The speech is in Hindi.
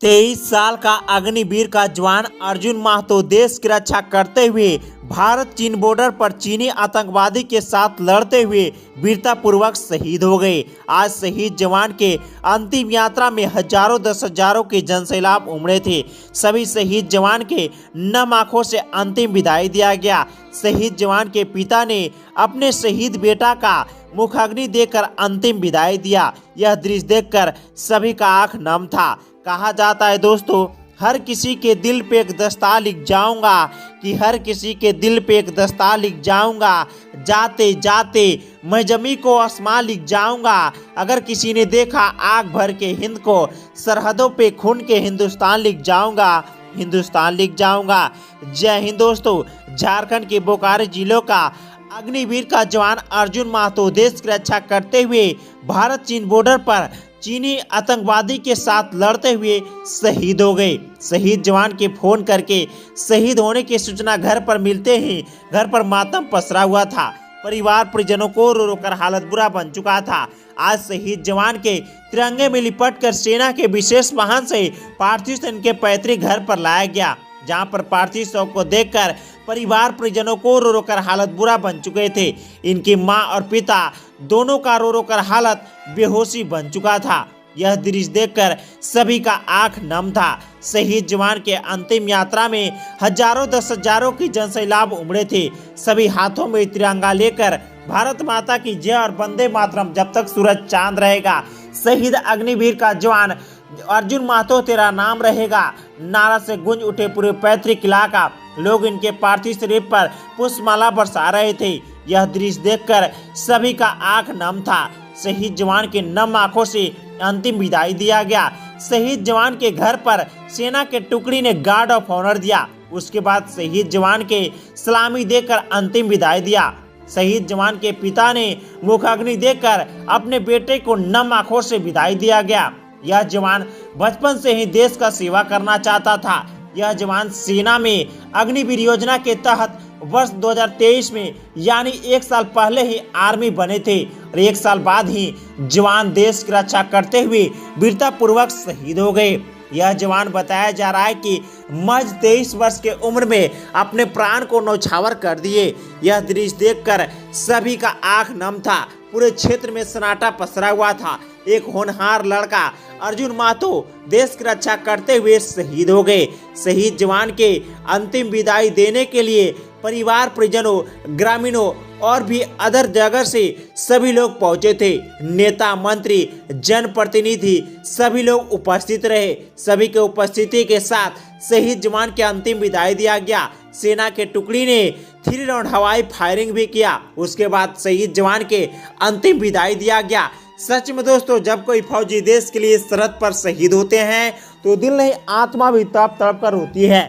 23 साल का अग्निवीर का जवान अर्जुन महतो देश की रक्षा करते हुए भारत चीन बॉर्डर पर चीनी आतंकवादी के साथ लड़ते हुए वीरतापूर्वक शहीद हो गए। आज शहीद जवान के अंतिम यात्रा में हजारों दस हजारों के जनसैलाब उमड़े थे। सभी शहीद जवान के नम आंखों से अंतिम विदाई दिया गया। शहीद जवान के पिता ने अपने शहीद बेटा का मुखाग्नि देकर अंतिम विदाई दिया। यह दृश्य देखकर सभी का आंख नम था। कहा जाता है दोस्तों, हर किसी के दिल पे एक दस्तार लिख जाऊंगा कि हर किसी के दिल पे एक दस्तार लिख जाऊंगा, जाते जाते मैं जमी को आसमां लिख जाऊंगा। अगर किसी ने देखा आग भर के हिंद को, सरहदों पे खून के हिंदुस्तान लिख जाऊंगा, हिंदुस्तान लिख जाऊंगा। जय हिंद दोस्तों। झारखंड के बोकारो जिलों का अग्निवीर का जवान अर्जुन महतो देश की रक्षा करते हुए भारत चीन बॉर्डर पर चीनी आतंकवादी के साथ लड़ते हुए शहीद हो गए। शहीद जवान के फोन करके शहीद होने की सूचना घर पर मिलते ही घर पर मातम पसरा हुआ था। परिवार परिजनों को रो रो कर हालत बुरा बन चुका था। आज शहीद जवान के तिरंगे में लिपटकर सेना के विशेष वाहन से पार्थिव शरीर इनके पैतृक घर पर लाया गया, जहां पर पार्थिव शव को देखकर परिवार परिजनों को रो रो कर हालत बुरा बन चुके थे। इनकी मां और पिता दोनों का रो रो कर हालत बेहोशी बन चुका था। यह दृश्य देखकर सभी का आंख नम था। शहीद जवान के अंतिम यात्रा में हजारों दस हजारों की जनसैलाब उमड़े थे। सभी हाथों में तिरंगा लेकर भारत माता की जय और वंदे मातरम जब तक सूरज चांद रहेगा। शहीद अग्निवीर का जवान अर्जुन महतो तेरा नाम रहेगा नारा से गूंज उठे पूरे पैतृक इलाका। लोग इनके पार्थिव शरीर पर पुष्पमाला बरसा रहे थे। यह दृश्य देखकर सभी का आंख नम था। शहीद जवान के नम आंखों से अंतिम विदाई दिया गया। शहीद जवान के घर पर सेना के टुकड़ी ने गार्ड ऑफ ऑनर दिया। उसके बाद शहीद जवान के सलामी देकर अंतिम विदाई दिया। शहीद जवान के पिता ने मुखाग्नि देकर अपने बेटे को नम आंखों से विदाई दिया गया। यह जवान बचपन से ही देश का सेवा करना चाहता था। यह जवान सेना में अग्निवीर योजना के तहत वर्ष 2023 में यानी 1 साल पहले ही आर्मी बने थे और 1 साल बाद ही जवान देश की रक्षा करते हुए वीरतापूर्वक शहीद हो गए। यह जवान बताया जा रहा है कि महज 23 वर्ष के उम्र में अपने प्राण को न्यौछावर कर दिए। यह दृश्य देखकर सभी का आंख नम था। पूरे क्षेत्र में सन्नाटा पसरा हुआ था। एक होनहार लड़का अर्जुन महतो देश की रक्षा करते हुए शहीद हो गए। शहीद जवान के अंतिम विदाई देने के लिए परिवार परिजनों, ग्रामीणों और भी अदर जगह से सभी लोग पहुंचे थे। नेता, मंत्री, जनप्रतिनिधि सभी लोग उपस्थित रहे। सभी के उपस्थिति के साथ शहीद जवान के अंतिम विदाई दिया गया। सेना के टुकड़ी ने 3 राउंड हवाई फायरिंग भी किया। उसके बाद शहीद जवान के अंतिम विदाई दिया गया। सच में दोस्तों, जब कोई फौजी देश के लिए सरहद पर शहीद होते हैं तो दिल नहीं आत्मा भी तड़प तड़प कर होती है।